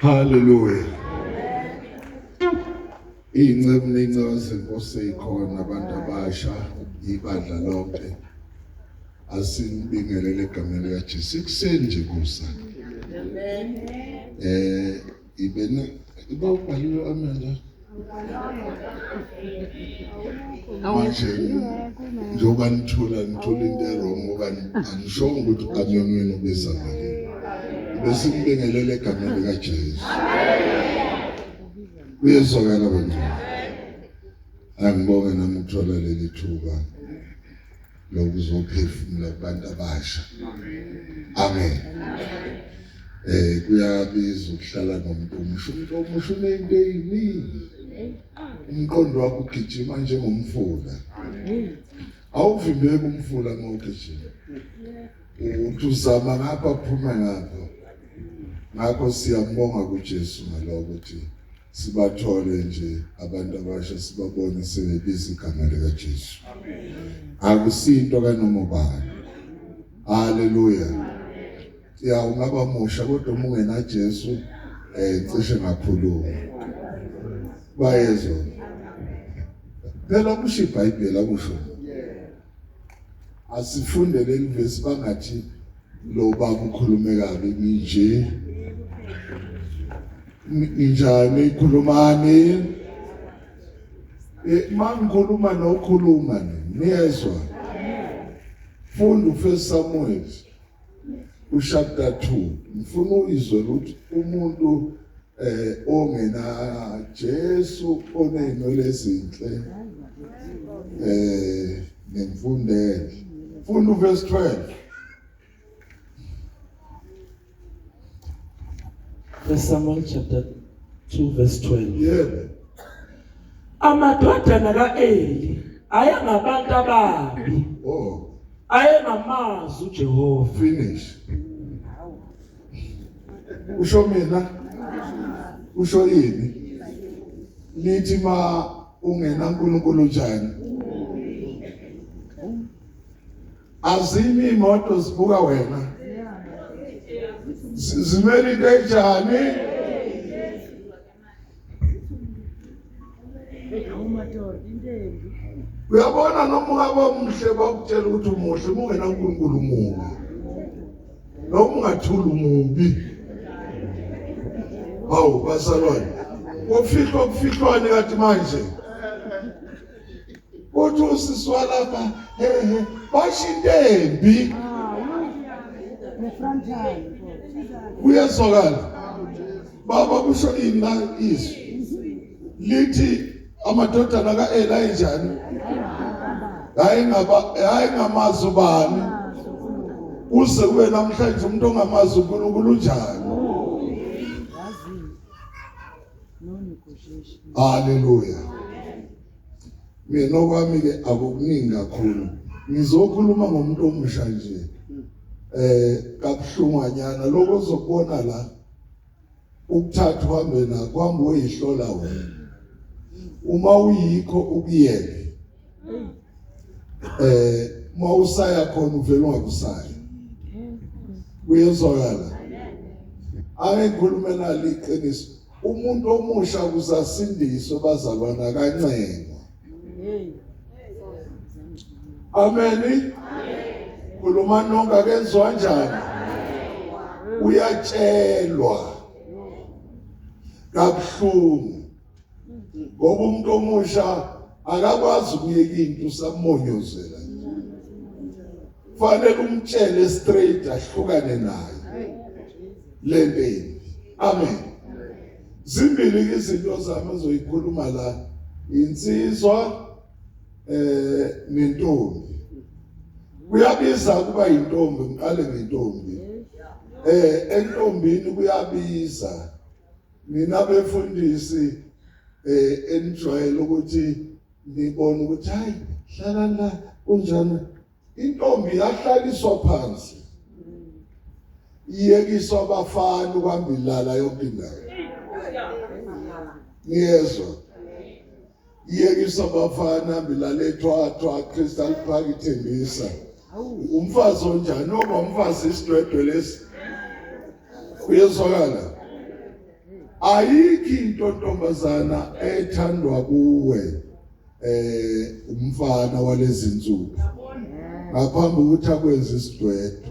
Hallelujah. Ingcebo nencoze Nkosi ikhona abantu abasha ibandla lonke. Asinibingelele egameni lika Jesu. Ikuseni nje kusa. Amen. Ibena ibawubhalile amanda. Manje njoba nithula into wrong ngoba angishongo ukuthi kanyonweni ubesavale. Bese ngibingelele egameni lika Jesu. Uyezwakala bantu. Angibonge nami ukuthola leli thuba lokuzophefumula kubantu abasha. Amen. Kuyabiza ukuhlala nomuntu omusha. Umuntu omusha unento eyiningi. Umqondo wakho ugijima njengomfula. Awuvimbeki umfula ngokugijima. Uthi uzama ngapha phuma ngapha. Ngakho siyambonga kuJesu ngalokho ukuthi sibathole nje abantu abasha sibabone sebebiza igama lika Jesu. Akusinto kanoma ubani. Haleluya. Ya ungaba musha kodwa ungena Jesu cishe ngakhuluma. Bayezwa. Phela kusho iBhayibheli akusho. Asifunde leli verse bangathi lo baba ukhulume kabi nje. Njani ikhulumani? Mangikhuluma nokhuluma niyezwa. Funda uFirst Samuel chapter 2. Ngifuna uyizwe ukuthi umuntu ongena Jesu oneyinwele ezinhle ngimfundele. Funda uverse 12. First Samuel chapter 2 verse 12. Yeah. Amadodana kaEli ayengabantu ababi. Oh. Ayengamazi uJehova. Finish. Usho mina. Usho yini? Lithi ma ungena uNkulunkulu njani? Azimi imoto zibuka wena. Zimeli kanjani? Uyabona noma ungaba umhle bakutshela ukuthi umuhle ungena uNkulunkulu umubi. Noma ungathula umubi. Hawu basalwane. Kufihlwane kathi manje. Uthi usiswa lapha bashintembi. Uyezwakala. Baba kusho ini la izwi. Lithi amadodana kaEli ayinjani? Hayi ngamazi ubani. Uze kube namhlanje umuntu ongamazi uNkulunkulu njani? Haleluya. Mina okwami ke akukuningi kakhulu. Ngizokhuluma ngomuntu omusha nje. Kabuhlunganyana lokho ozokubona la ukuthatha uhambe na kwambe uyihlola wena. Uma uyikho ukuyeke. Mawusaya khona uvela ungakusaya. Uyezwakala. Ayikhulume nali iqiniso. Umuntu omusha kuzasindiswa bazalwana kancengwa. Amen. Khuluma nonke akezwa kanjani? Uyatshelwa. Kabuhlungu. Ngoba umuntu omusha akakwazi ukuyeka into usamonyozela. Fanele umtshele straight ahlukane naye. Lempeni. Amen. Zimbili izinto zami ezoyikhuluma la. Insizwa nentombi. Kuyabiza kuba intombi, ngiqale ngentombi. Entombini kuyabiza. Mina befundisi enijwayele ukuthi ngibone ukuthi hayi hlala la kunjani. Intombi yahlaliswa phansi. Iyekiswa abafana ukwambilala yonke indawo. Ngiyezwa. iyekisa abafana bilalethwa Crystal Park ithembisa umfazi onjani noma umfazi isidwedwe lesi uyezwakala ayikho into ntombazana ethandwa kuwe umfana walezi insuku ngaphambi ukuthi akwenze isidwedwe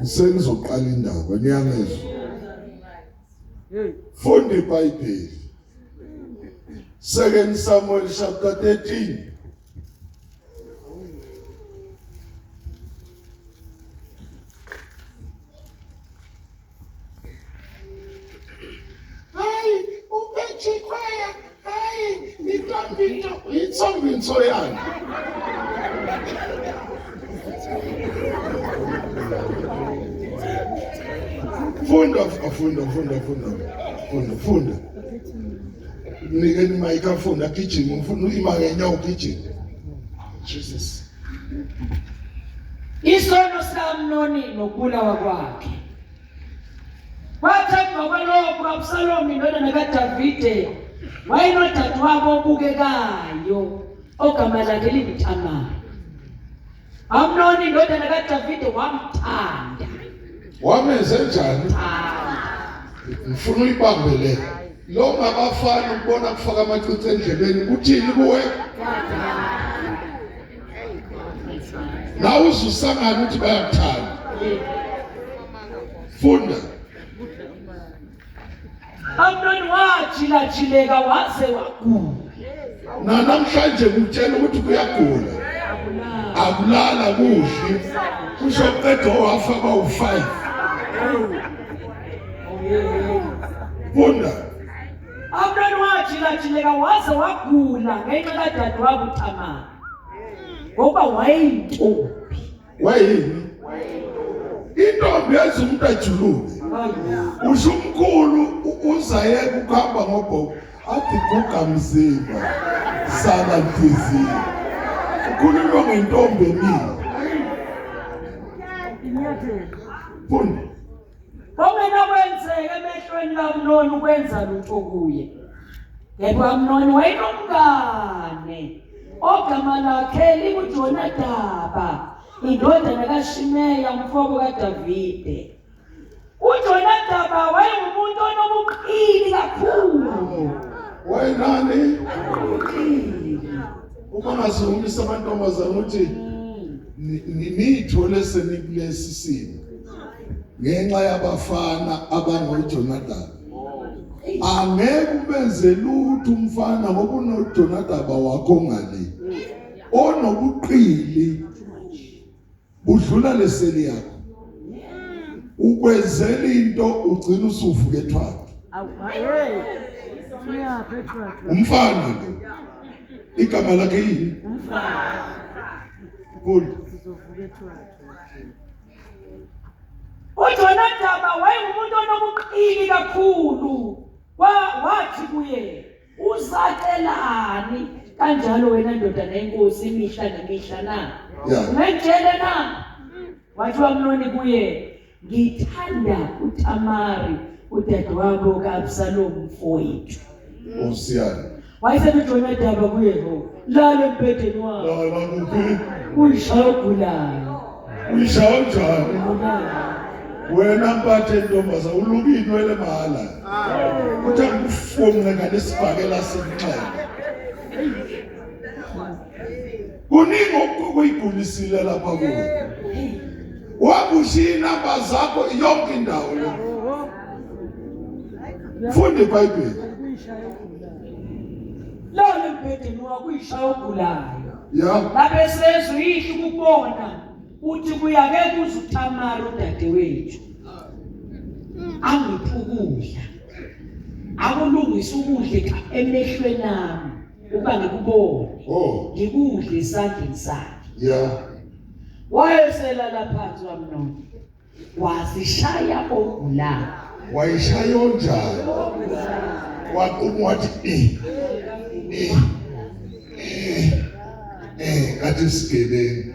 sengizoqala indaba niyangezwa funda iBhayibheli 2 Samuel chapter 13 Itsongwinso yani funda nikeni mayika funda gijima ufuna ima ngenyawo gijima Jesus isono sikaAmnoni nokubulawa kwakhe kwathi ngokwalokho uAbsalomu indodana kaDavide wayinodadewabo obukekayo ogama lakhe linguThamari. Amnoni indodana kaDavide wamthanda. Wamenze njani? Ngifuna uyibambele. Lo ngabafana ukubona kufaka amacici endlebeni kuthini kuwe? Nawe uzusangana ukuthi bayakuthanda. Funda. Amnoni wajilajileka waze wagula. Namhlanje ngitshela ukuthi kuyagula. Akulala kuhle. Kuzoqedwa wafa ba5. Funda. Amnoni wajilajileka waze wagula ngenxa kadadewabo uThamari. Ngoba wayeyintombi. Wayini? Intombi yenza umuntu ajuluke. Ushumkhulu uzayeka ukuhamba ngobhoko athi guga mzimba sala mthizi. Ukhuluma ngentombi emini. Funda. Komena kwenzeka emehlweni kaAmnoni ukwenza lutho kuye. Yebo Amnoni wayenomngane ogama lakhe linguJonadaba indodana kaShimeya umfowabo kaDavide. uJonadaba wayengumuntu onobuqili kakhulu. Wayenani? Uma ngazumisa amantombazana ukuthi nithole senikulesi simo ngenxa yabafana abangoJonadaba. Angeke ubenze lutho umfana ngoba unoJonadaba wakho ngale. Onobuqili budlula leseli yakho. Ukwenzela into ugcina usuvukethwa. Umfana lo. Igama lakhe yini? Umfana. uJonadaba wayengumuntu onobuqili kakhulu. Wathi kuye, "Uzaqelani kanjalo wena ndodana yenkosi imihla nemihla na? Ungitshele na?" Wathi uAmnoni kuye, "Ngithanda uThamari udadewabo kaAbsalomu mfowethu." Osiyana. Wayesethi uJonadaba kuye, "Lala embhedeni wakho. Lala kuphi? Uyishaya ogulayo." Uyishaya njani? Wena mpathe ntombazana ulukile wele mahala. Uthe ngikufonga ngalesibhakela senxele. Kuningi okuyigulisile lapha kuwe. Wakushiya inamba zakho yonke indawo le. Funda iBhayibheli. Lala embhedeni wakho uyishaya ogulayo. Ya. Sezwe yihle ukubona uthi kuyake kuze uThamari udadewethu angiphi ukudla akulungisa ukudla emehlweni ami uba ngikubone ngikudle isandleni sakhe. Ya. Wayeselala phansi uAmnoni wazishaya ogulayo. Wayishaya onjani? Waquma wathi kathi sigebengu.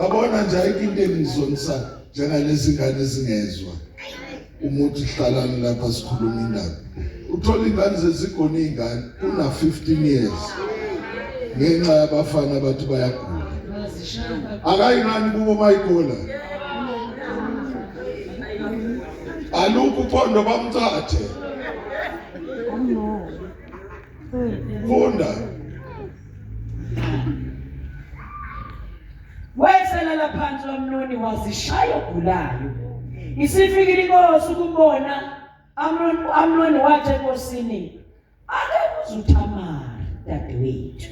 Abona nje into engizonisa njengalezi ngane ezingezwa. Umuntu hlalana lapha sikhuluma indaba. uthola ingane zezigona ingane una 15 years ngenxa yabafana abathi bayagula akayingani kubo mayigula alukho uphondo bamthathe funda weselala phansi wamnoni wazishaya ogulayo isifikile inkosi ukubona Amnoni wathi enkosini ake uzuThamari dadewethu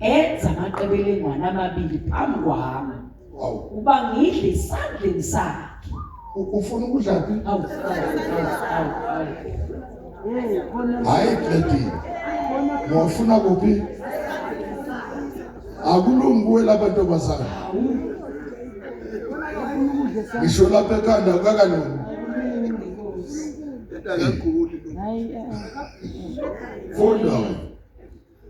enza amaqebelengwana amabili phambi kwami uba ngidle isandleni sakhe ufuna ukudla phi awu hayi qedile ngofuna kuphi akulungi kuwe lapha ntombazana ngisho lapha ekhanda kakalungi funda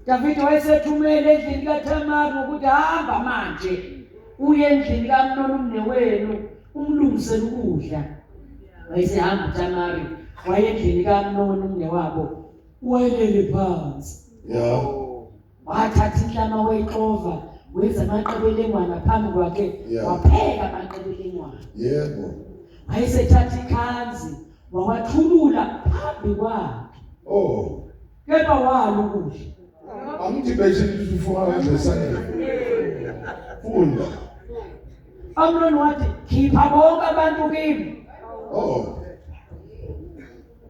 David wayesethumele endlini kaThamari ukuthi hamba manje uye endlini kaMnoni umnewenu umlungisele ukudla wayesehamba uThamari waye endlini kaMnoni umnewabo wayelele phansi ya wathatha inhlama wayixova wenza amaqebelengwana phambi kwakhe Yeah. wapheka amaqebelengwana yebo wayesethatha ikhanzi wawathulula phambi kwakhe oh kepha wala ukudla angithi beshe ngifuna kanje sandle funda Amnoni wathi khipha bonke abantu kimi oh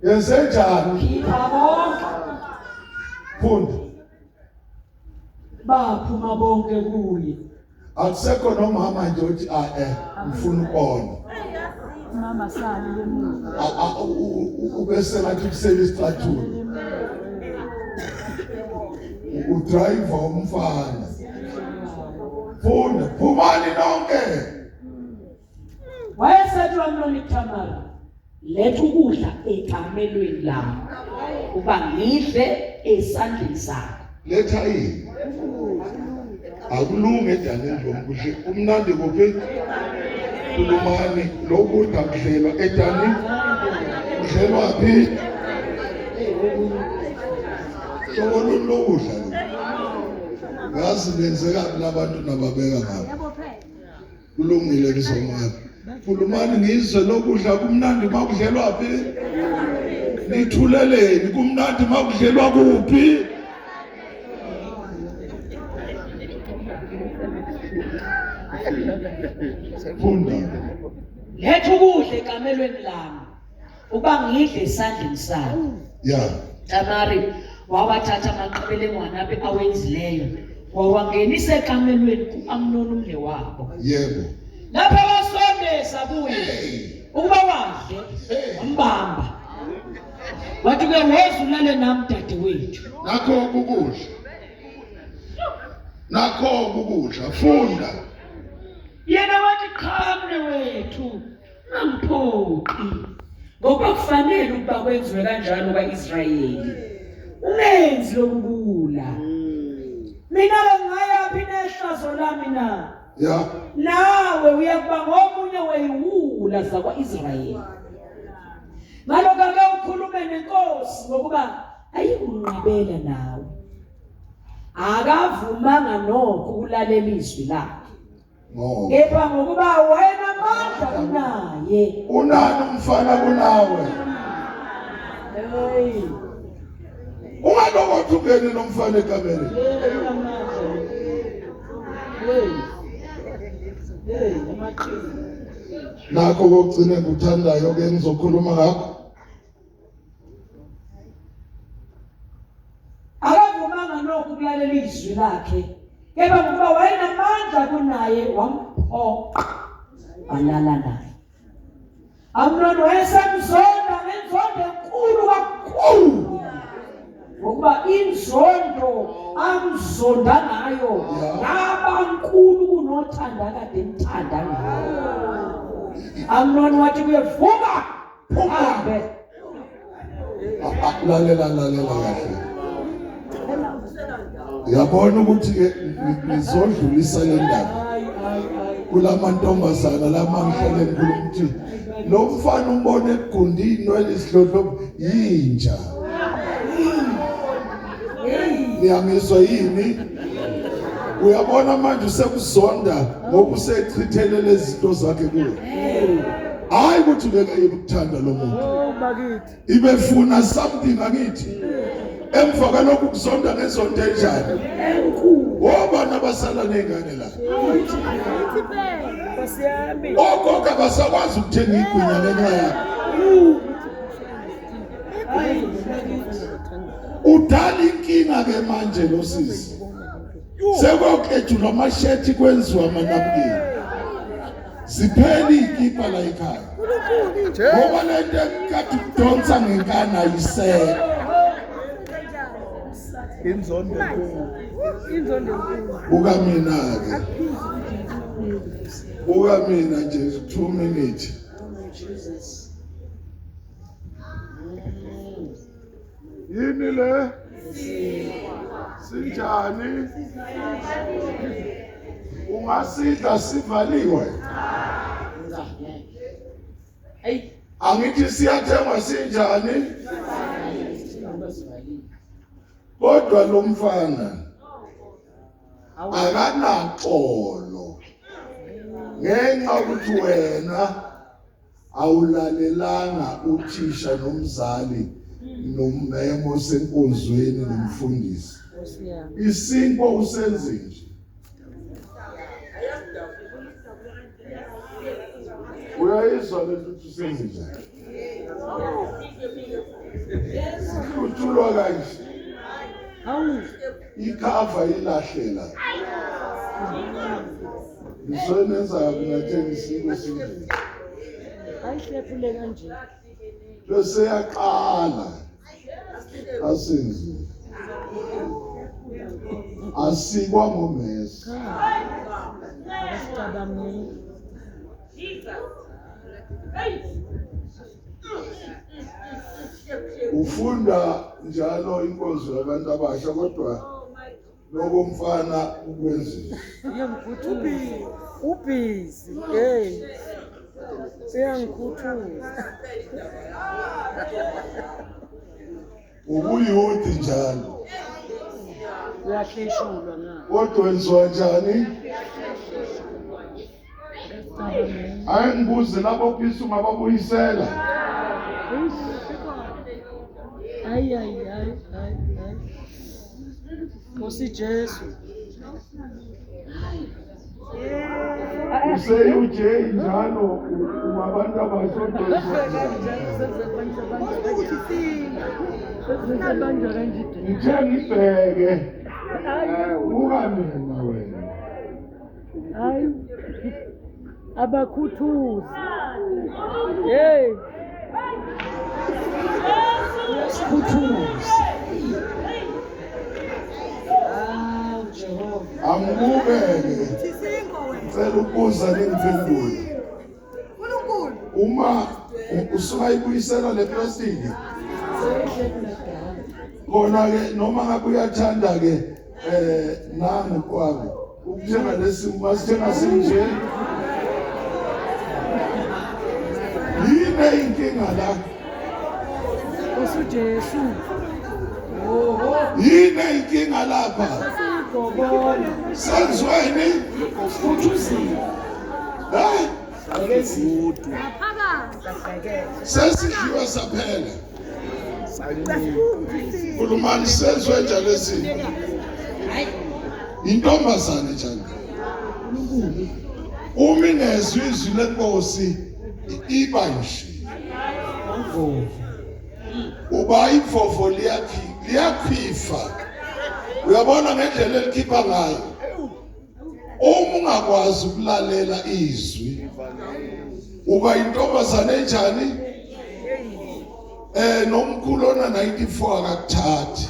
yenzenjani khipha bonke funda baphuma bonke kuye akusekho nomama nje uthi ngifuna ukubona Mama sali lemuva. ubese ngathi kusele isicathulo udriver umfana funda phumani nonke wayesethi uAmnoni kuThamari letha ukudla ekamelweni lami uba ngidle esandleni sakho letha yini akulunge edaneni lomkuhle kumnandi kuphi kulumani lokudla kudlelwa edaneni kudlelwa phi sokoluludla ngazi benzeka labantu nababeka ngabo kulungile kuzomani kulumani ngizwe lokudla kumnandi makudlelwa phi nithuleleni kumnandi makudlelwa kuphi funda letha ukudla ekamelweni lami uba ngidle esandleni sakho ya Thamari wawathatha amaqebelengwana aphe awenzileyo wawangenisa ekamelweni kuAmnoni umnewabo yebo lapha wasondeza kuye ukuba wadle wambamba wathi ke wozulale nami dadewethu nakho ukudla funda yena wathi cha mnewethu angiphoqi ngoba kufanele ukuba kwenziwe kanjalo kwaIsrayeli ungenzi lokubula mina ngayaphi nehlazo lami na ya nawe uyakuba ngomunye weyiwula zakwaIsrayeli ngalokho ake ukhulume nenkosi ngokuba ayikunqabela nawe akavumanga nokho ukulalela izwi lakhe ngoba kepha ngokuba wena amandla kunaye unani umfana kunawe hey ungalokothi ungene nomfana ekameleni nakho kokugcina nguthandayo ke ngizokhuluma ngakho akavumanga nokho ukulalela izwi lakhe kepha ngokuba wayenamandla kunaye wamphoqa walala naye Amnoni wayesemzonda ngenzondo enkulu kakhulu ngokuba inzondo amzonda ngayo yaba nkulu kunothanda kade emthanda ngayo Amnoni wathi kuyevuka uhambe lalela kahle uyabona ukuthi ke ngizodlulisa le ndaba kulamantombazana lamanhlele ngikhuluma ukuthi lo mfana umbone egundini welisidlodlo yinja Niyangizwa yini? Uyabona manje usekuzonda ngoba usechithele lezi zinto zakhe kuwe. Hayi ukuthi ubeka ukuthanda lo muntu. bakithi. Ibefuna something akithi. Emva kalokhu kuzonda ngezonto enjani? Obana basala nezingane la. Nkosiyami. Ogogo abasakwazi ukuthenga igwinya lekhaya. Udala inkinga ke manje lo sisi. Sekwakhetshulwa amashethi kwenziwa amanapukeni. Zipheli ikipa la ekhaya. Ngoba lento ekade kudonsa ngenkana ayiseke. Inzondo enkulu. Buka mina ke. Buka mina nje 2 minutes. Yini le? Sinjani? Ungasidla sivaliwe. Angithi siyathengwa sinjani? Kodwa lo mfana akanaxolo. Ngenxa ukuthi wena awulalelanga uthisha nomzali nomemo senkonzweni nomfundisi. Isinto usenze nje. Uyayizwa lento ukuthi usenze njani? Uthulwa kanje. Ikhava ilahlela. Ngisonenza kunathenga isinto sinje. Ayihlephule kanje. Bese yaqala. Asenze. Asikwa ngomesi. Asicabangile. Ufunda njalo inkonzo yabantu abasha kodwa lokho mfana ukwenzile. Uyangikhuthuza. Ubhizi. Hey. Uyangikhuthuza. Ubuyuthi njalo. Uyahleshulwa na. Kodwa wenziwa njani? Ayingibuze lapho phisa ungababuyisela. Ay. Nkosi Jesu. Useyuje njalo ubabantu abasodwa. Ngithe ngibheke. Buka mina wena. Hayi. Abakhuthuzi. Hey. Uyasikhuthuza. Jehova. Angibukeke. Ngicela ukubuza ningiphendule. Uma usuka ibuyisela le plastic. Kona ke noma ngabe uyathanda ke nangu kwabo. Ukuthenga lesimo masithenga sinje. Yini inkinga la? Nkosi Jesu. Yini inkinga lapha? Gobona. Senzweni? Ukhuthuzile. Ha? Akezidu. Sesidliwe saphela. Kulumani senzwe njalo lesi. Intombazane njalo. Uma ingezwe izwi lenkosi iba nje. Uba imfofo liyaphifa. Uyabona ngendlela elikhipha ngayo. Uma ungakwazi ukulalela izwi uba intombazane enjani? Nomkhulu ona 94 akakuthathi.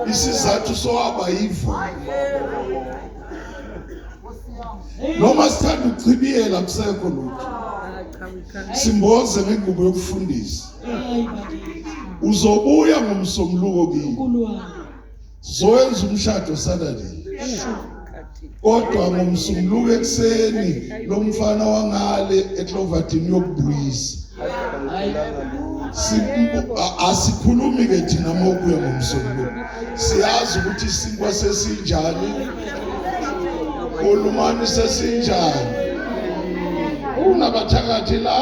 Isizathu sohamba yivo. Noma sithanda ukuchibiyela kusekho lutho. Simboze ngengubo yokufundisa. Uzobuya ngomsombuluko kimi. Nkulu wami. Zoyenza umshado Saturday. Kodwa ngomsombuluko ekseni lo mfana wangale eCloverton yokubuyisa. asikhulumi ke thina mokuya ngomsombuluko siyazi ukuthi isinkwa sesinjani ulumani sesinjani unabathakathi la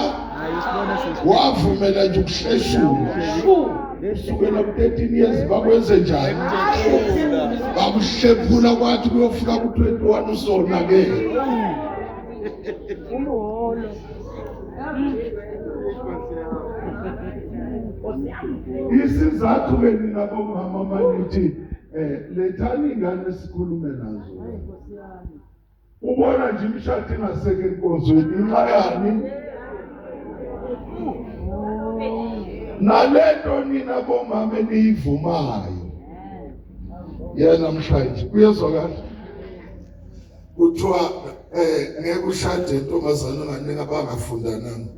wavumela nje ukuhleshula kusukela ku-13 years bakwenze njani bakuhlephula kwathi kuyofika ku-21 usonakele Umuholo. isizathu ke nina bomama manithi lethani ingane sikhulume nazo ubona nje imishado ingaseke enkonzweni inxa yani nalento nina bomama eniyivumayo namhlanje kuyezwakala kuthiwa ngeke ushade intombazana nganingi abangafundananga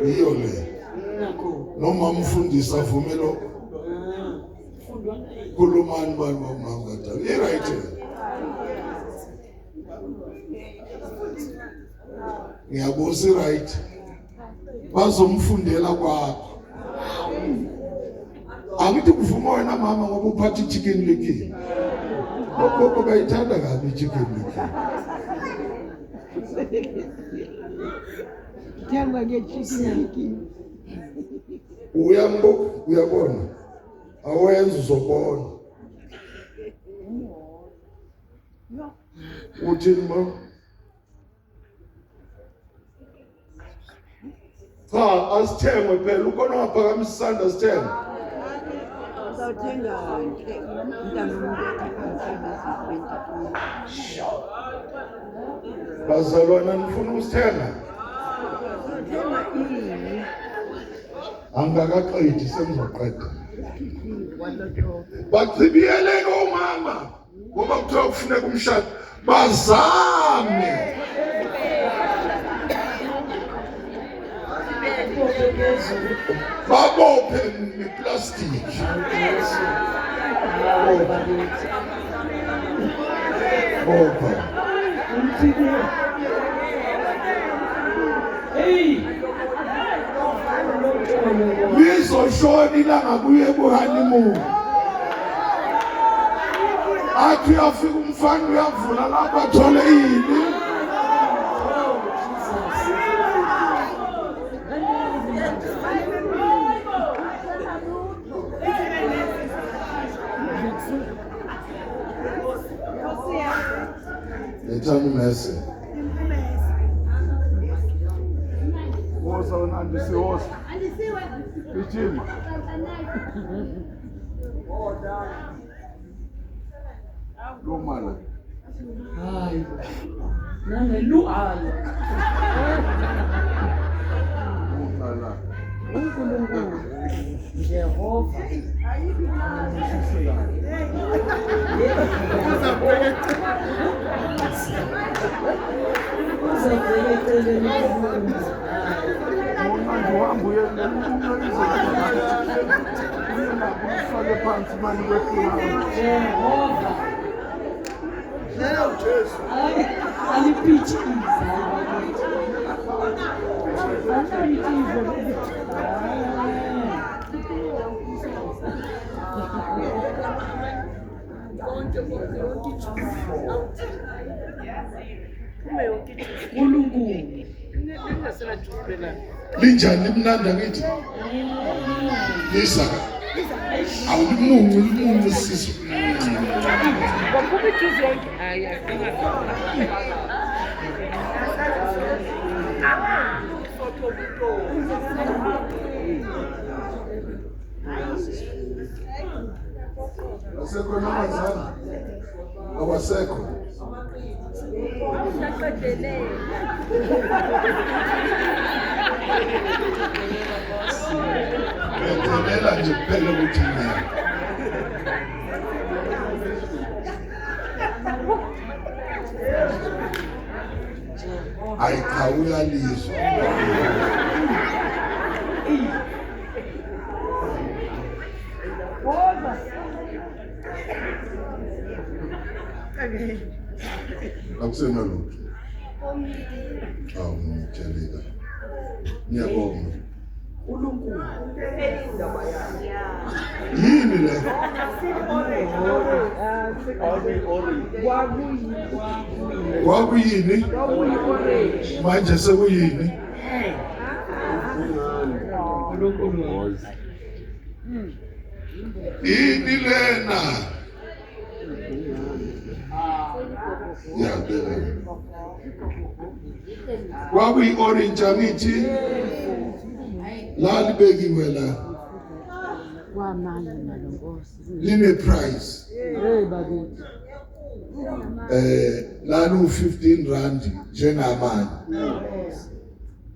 yiyo le noma umfundisi avumelo kulumani bani bomama kadala i-right ngiyabuza i-right bazomfundela kwakho angithi kuvuma wena mama ngoba uphatha i-chicken licken lokho bayithanda kabi i-chicken licken Thengwa nge-chicken. uyabona awenza uzobona uthini ma cha asithengwe phela ukhona ungaphakamisa isandla sithengwe Uzawuthenga bazalwana nifuna usithenga angakaqedi semzoqeda bachibiyeleke omama ngoba kuthiwa kufuneka umshado bazame babophe ngeplastiki bopha lizoshona ilanga kuye ebuhanimuni athi uyafika umfana uyavula lapho athole ini lethani mese woza unandisiwoza ithini lomala hayi nangeluhayo umala uNkulunkulu Jehova linjani limnanda ngithi lisa awulimuncu sisu asekho namazana awasekho ngethelela nje kuphela ukuthi mina ayikhawula lizwa akusena lutho ngiyabonga uNkulunkulu yini le kwakuyini manje sekuyini uNkulunkulu yini lena yabona kwakuyi orange angithi la libekiwe la Kwamanye nalonkosi. line price Bakithi. la lu 15 rand njengamanje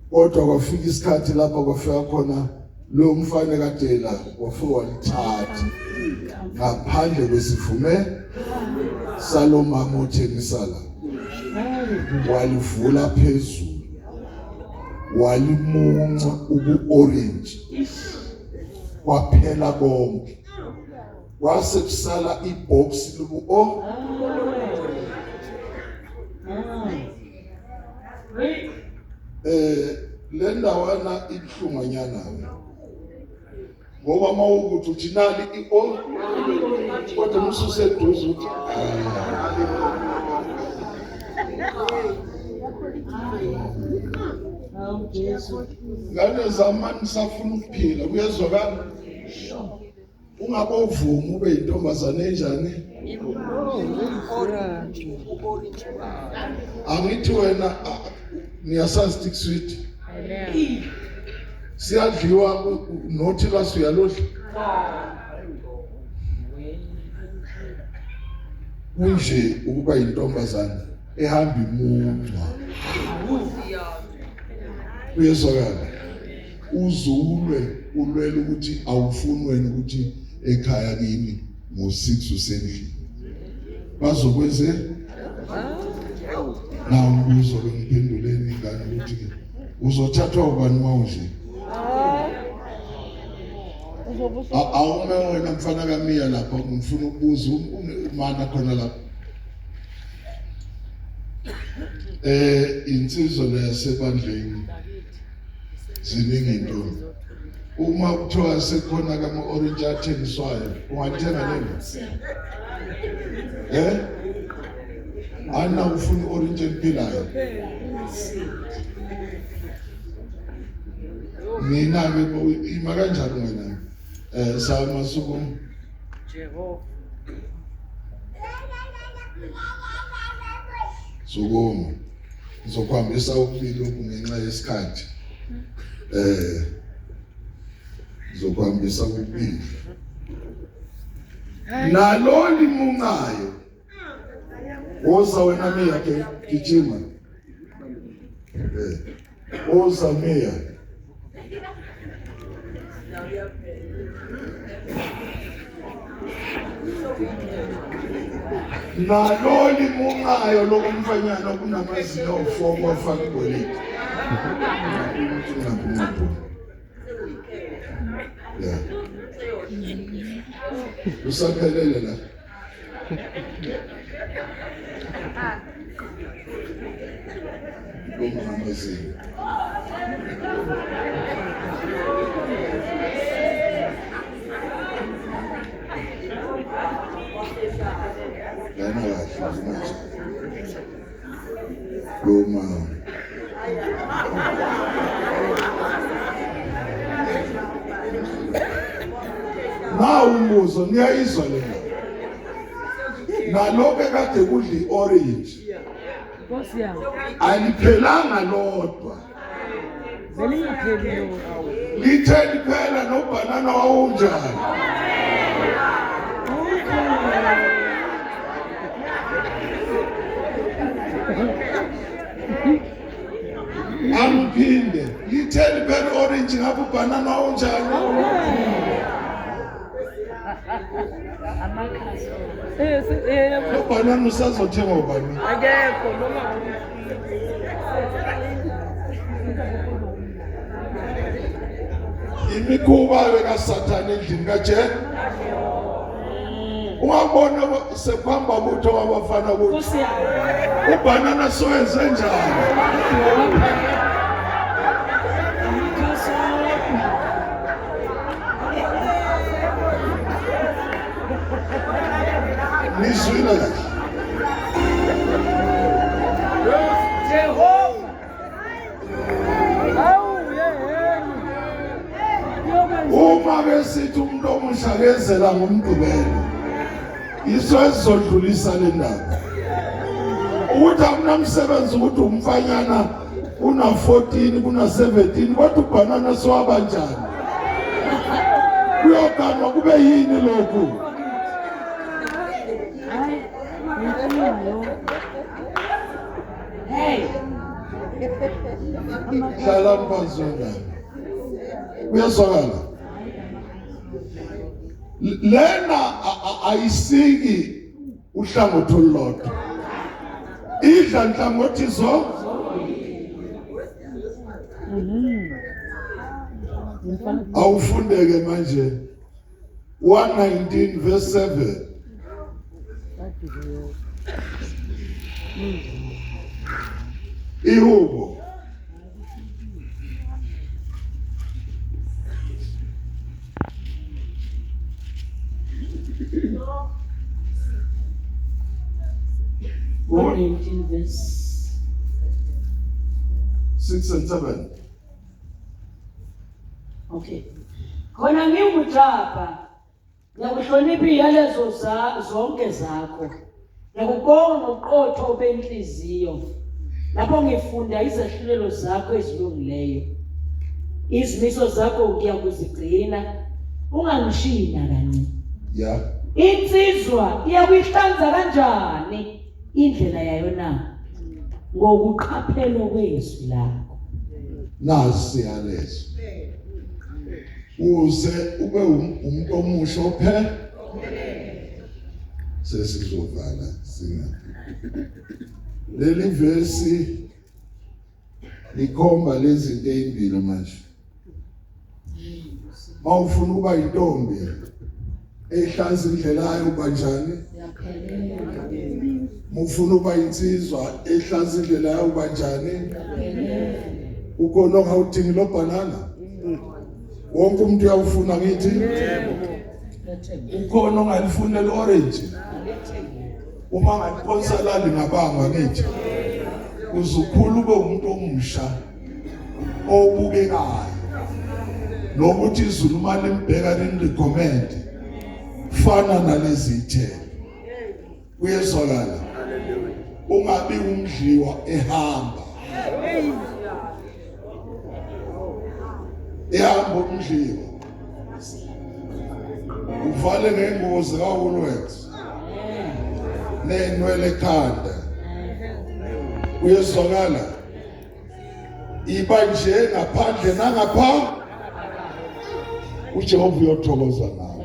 kodwa kwafika isikhathi lapha kwafika khona lo mfana kadela wafika walithatha ngaphandle kwesivume salo mama othengisa la walivula phezulu walimunca ubu-orange kwaphela konke kwase kusala ibox lobu-o le ndawana ibuhlunganyana ngoba mawukuthi uthi nali i-o kodwa mususeduze uthi ngane zamani safuna ukuphila kuyezwakala ungabovuma ube yintombazane enjani angithi wena niyasazi stick sweet siyadliwa nothi kasuyalodla kunje ukuba yintombazane ehamba imunca uyezwakala uzulwe ulwele ukuthi awufuni wena ukuthi ekhaya kimi ngo6 usendlini bazokwenze na umbuzo ngiphenduleni ingane ukuthi uzothathwa ubani mawunje awume wena mfana kaMiya lapha ngifuna ukubuza umana khona lapha insizwa lesebandleni ziningi into uma kuthiwa sekhona kama orange athengiswayo ungathenga nini ana ufuna orange emphilayo mina ke ima kanjani wena samasuku Jehova Sukuma ngizokuhambisa ukubili ngenxa yesikhathi ngizokuhambisa ukubili nalo limuncayo woza wena Miya ke gijima woza Miya nalo limuncayo lokumfanyana kunamazinyo of4 kwafaka igolide yeah usaphelele la ngomamazinyo Roma na umbuzo niyayizwa lena naloke kade kudli orange Nkosi yami. aliphelanga lodwa Belingaphelile. lithe liphela nobanana wawunjani amphinde lithe liphela orange ngapha ubanana wawunjani ubanana usazothenga ubani Akekho noma imikhuba bekasathane endlini kaJehova ungabona sekuhamba ukuthi wabafana ukuthi ubanana sowenze njani nizwile kahle. Jehova Uma besithi umuntu omusha kezela ngomgqibelo, iso esizodlulisa le ndaba. Ukuthi akunamsebenzi ukuthi umfanyana kuna 14 kuna 17 kodwa ubhanana sowabanjani. Kuyoganwa kube yini lokhu? hey Hlala phansi wena. Kuyazwakala. Lena ayisiki uhlangothi olulodwa. Idla nhlangothi zonke. Awufundeke manje 119 verse 7. Ihubo verse 6 and 7. okay. khona ngingujapha ngiyakuhlonipha iyalezo zonke zakho ngiyakubonga ngobuqotho benhliziyo lapho ngifunda izahlulelo zakho ezilungileyo izimiso zakho ngiyakuzigcina ungangishiyi nakanye Yeah. insizwa iyakuyihlanza kanjani indlela yayo na ngokuqaphela kwezwi lakho Nasi yalezo. Uze ube umuntu omusha ophe. Sesizovala singa. Leli verse likhomba lezi zinto ezimbili manje. Mawufuna ukuba intombi ehlanza indlela yayo kanjani? Mufuna ukuba insizwa ehlanza indlela yayo kanjani? Ukhona ongawudingi lo banana? Wonke umuntu uyawufuna ngithi? Ukhona ongalifuna le orange? Uma ngaliponsalali ngabanga ngithi uzukhulu ube umuntu omusha obukekayo nokuthi izulu manje limbheka lirecommend fana nalezi ithelo uyezwakala ungabi umdliwa ehamba umdliwa uvale ngengozi kaWoolworths nenwele ekhanda uyezwakala iba nje ngaphandle nangapha uJehova uyothokoza nawe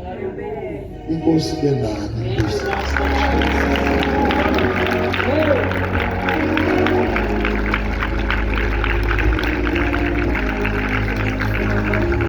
inkosi benani inkosi